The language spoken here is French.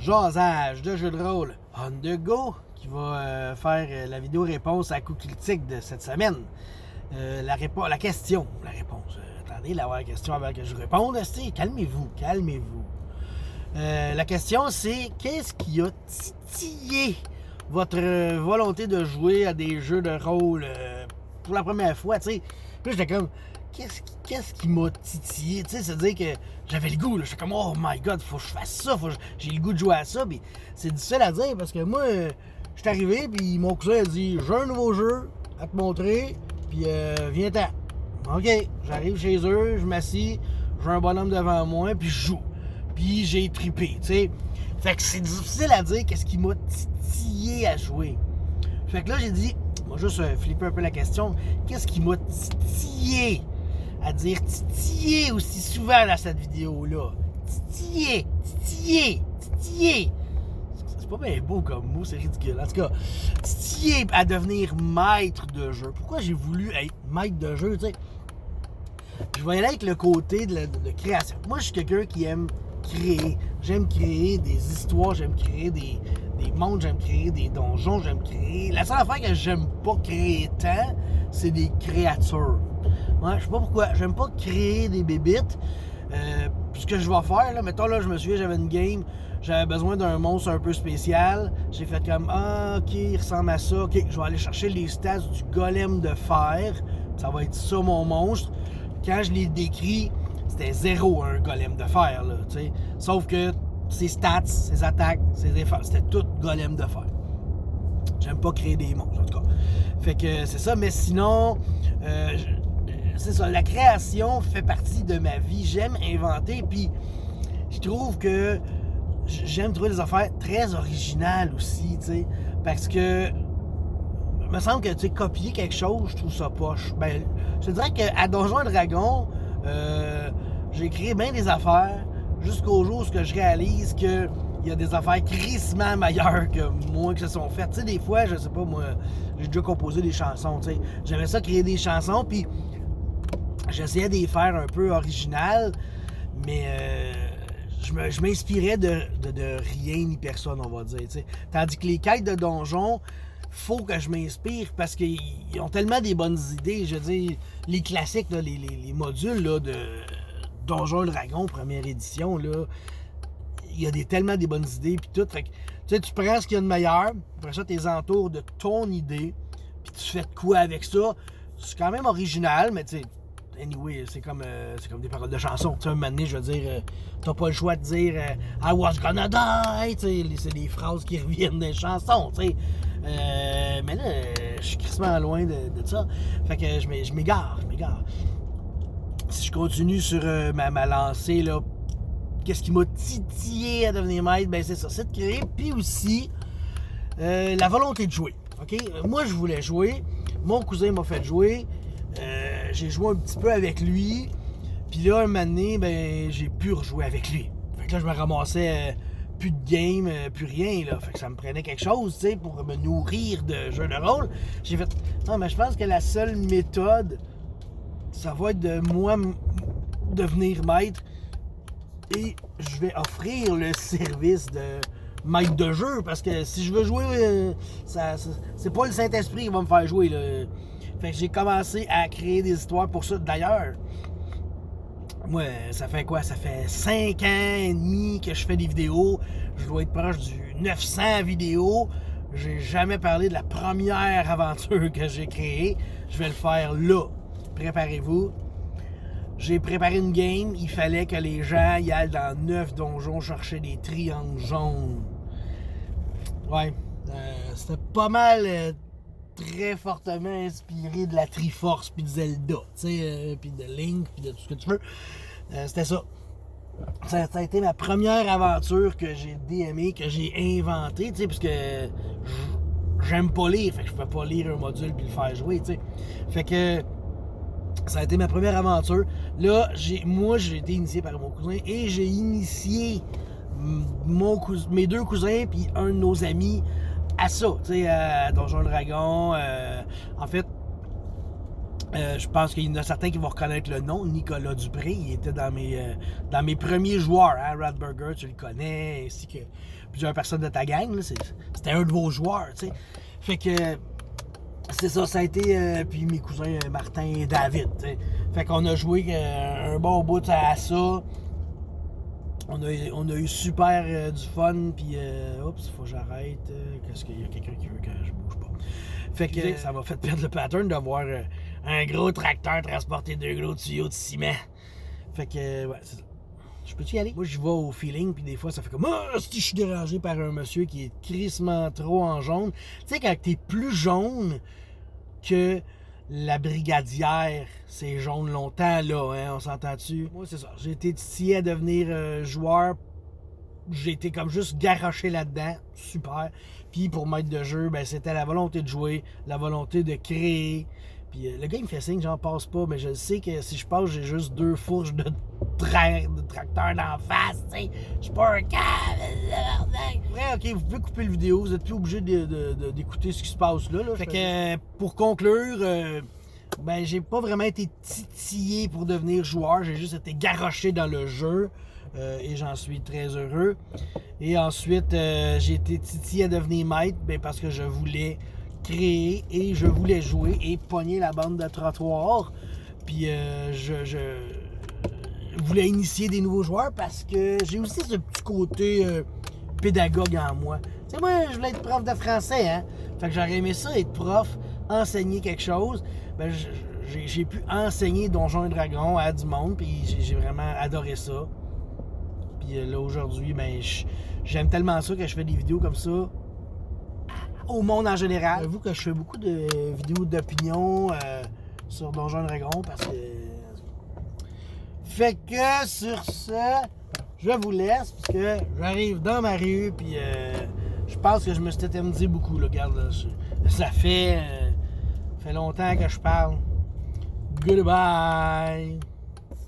jasage de jeu de rôle on the go qui va faire la vidéo réponse à la coup critique de cette semaine. La question, la réponse. Attendez, la question avant que je réponde. Calmez-vous. La question, c'est qu'est-ce qui a titillé votre volonté de jouer à des jeux de rôle pour la première fois, tu sais. Puis j'étais comme, qu'est-ce qui m'a titillé, tu sais, c'est-à-dire que j'avais le goût, là, j'étais comme, oh my god, faut que je fasse ça, j'ai le goût de jouer à ça, puis c'est difficile à dire, parce que moi, je suis arrivé, puis mon cousin a dit, j'ai un nouveau jeu à te montrer, puis viens-t'en. OK, j'arrive chez eux, je m'assis, j'ai un bonhomme devant moi, puis je joue. Puis j'ai trippé, tu sais. Fait que c'est difficile à dire qu'est-ce qui m'a titillé à jouer. Fait que là, j'ai dit, on va juste flipper un peu la question, qu'est-ce qui m'a titillé à dire titillé aussi souvent dans cette vidéo-là? Titillé. C'est pas bien beau comme mot, c'est ridicule. En tout cas, titillé à devenir maître de jeu. Pourquoi j'ai voulu être maître de jeu, tu sais? Je vais y aller avec le côté de création. Moi, je suis quelqu'un qui aime créer. J'aime créer des histoires, j'aime créer des mondes, j'aime créer des donjons, j'aime créer... La seule affaire que j'aime pas créer tant, c'est des créatures. Ouais, je sais pas pourquoi. J'aime pas créer des bébites. Puis ce que je vais faire, là, mettons, là, je me souviens, j'avais une game, j'avais besoin d'un monstre un peu spécial. J'ai fait comme, ok, il ressemble à ça. Ok, je vais aller chercher les stats du golem de fer. Ça va être ça, mon monstre. Quand je l'ai décrit, c'était 0 un golem de fer, là, tu sais. Sauf que ses stats, ses attaques, ses défenses, c'était tout golem de fer. J'aime pas créer des monstres, en tout cas. Fait que c'est ça, mais sinon, c'est ça, la création fait partie de ma vie. J'aime inventer, puis je trouve que j'aime trouver des affaires très originales aussi, tu sais, parce que il me semble que, tu sais, copier quelque chose, je trouve ça poche. Ben, je te dirais qu'à Donjons et Dragons, j'ai créé bien des affaires jusqu'au jour où je réalise qu'il y a des affaires crissement meilleures que moi qui se sont faites. Tu sais, des fois, je sais pas, moi, j'ai déjà composé des chansons, tu sais. J'aimais ça créer des chansons, puis j'essayais de les faire un peu originales, mais je m'inspirais de rien ni personne, on va dire, tu sais. Tandis que les quêtes de donjons, faut que je m'inspire parce qu'ils ont tellement des bonnes idées. Je veux dire, les classiques, là, les modules là, de Donjons et Dragons, première édition, là, il y a tellement des bonnes idées, puis tout. Fait que, tu sais, tu prends ce qu'il y a de meilleur, après ça, tu les entoures de ton idée, puis tu fais de quoi avec ça. C'est quand même original, mais tu sais, anyway, c'est comme des paroles de chansons. Tu sais, un moment donné, je veux dire, t'as pas le choix de dire I was gonna die, tu sais, c'est des phrases qui reviennent des chansons, tu sais. Mais là, je suis crissement loin de ça. Fait que je m'égare. Si je continue sur ma lancée, là, qu'est-ce qui m'a titillé à devenir maître? Ben c'est ça, c'est de créer. Puis aussi, la volonté de jouer. OK? Moi, je voulais jouer. Mon cousin m'a fait jouer. J'ai joué un petit peu avec lui. Puis là, un moment donné, ben, j'ai pu rejouer avec lui. Fait que là, je me ramassais plus de game, plus rien, là. Fait que ça me prenait quelque chose, tu sais, pour me nourrir de jeux de rôle. J'ai fait, non, mais je pense que la seule méthode, ça va être de moi devenir maître et je vais offrir le service de maître de jeu, parce que si je veux jouer, c'est pas le Saint-Esprit qui va me faire jouer, là. Fait que j'ai commencé à créer des histoires pour ça. D'ailleurs, moi, ça fait quoi? Ça fait 5 ans et demi que je fais des vidéos. Je dois être proche du 900 vidéos. J'ai jamais parlé de la première aventure que j'ai créée. Je vais le faire là. Préparez-vous. J'ai préparé une game. Il fallait que les gens y aillent dans 9 donjons chercher des triangles jaunes. Ouais. C'était pas mal... très fortement inspiré de la Triforce puis de Zelda, tu sais, puis de Link puis de tout ce que tu veux. C'était ça. Ça a été ma première aventure que j'ai DMé, que j'ai inventée, tu sais, parce que j'aime pas lire, fait que je peux pas lire un module puis le faire jouer, tu sais. Fait que ça a été ma première aventure. Là, j'ai été initié par mon cousin et j'ai initié mes deux cousins puis un de nos amis à ça, tu sais, à Donjons et Dragons. En fait, Je pense qu'il y en a certains qui vont reconnaître le nom, Nicolas Dupré. Il était dans mes premiers joueurs. Hein? Radburger, tu le connais, ainsi que plusieurs personnes de ta gang. Là, c'était un de vos joueurs. T'sais. Fait que c'est ça, ça a été. Puis mes cousins Martin et David. T'sais. Fait qu'on a joué un bon bout à ça. On a eu super du fun. Puis, oups, il faut que j'arrête. Qu'est-ce qu'il y a quelqu'un qui veut que je bouge pas? Fait que ça m'a fait perdre le pattern de voir un gros tracteur transporter 2 gros tuyaux de ciment. Fait que, ouais, c'est ça. Je peux-tu y aller? Moi, je vais au feeling, puis des fois, ça fait comme si je suis dérangé par un monsieur qui est crissement trop en jaune. Tu sais, quand t'es plus jaune que la brigadière, c'est jaune longtemps, là, hein, on s'entend-tu? Moi, c'est ça. J'ai été titillé à devenir joueur. J'ai été comme juste garoché là-dedans. Super. Puis pour maître de jeu, ben, c'était la volonté de jouer, la volonté de créer. Puis le gars, il me fait signe, j'en passe pas, mais je sais que si je passe, j'ai juste 2 fourches de tracteur d'en face, tu sais. Je suis pas un câble. Ouais, ok, vous pouvez couper la vidéo, vous êtes plus obligé d'écouter ce qui se passe là. Fait que pour conclure, ben j'ai pas vraiment été titillé pour devenir joueur, j'ai juste été garoché dans le jeu. Et j'en suis très heureux. Et ensuite, j'ai été titillé à devenir maître parce que je voulais créer et je voulais jouer et pogner la bande de trottoir. Puis je voulais initier des nouveaux joueurs parce que j'ai aussi ce petit côté pédagogue en moi. Tu sais, moi, je voulais être prof de français, hein. Fait que j'aurais aimé ça, être prof, enseigner quelque chose. Ben, j'ai pu enseigner Donjons et Dragons à du monde, puis j'ai vraiment adoré ça. Puis là, aujourd'hui, ben, j'aime tellement ça que je fais des vidéos comme ça au monde en général. J'avoue que je fais beaucoup de vidéos d'opinion sur Donjons et Dragons parce que... Fait que sur ce, je vous laisse parce que j'arrive dans ma rue puis je pense que je me suis éternisé beaucoup. Là. Regarde, là, ça fait longtemps que je parle. Goodbye!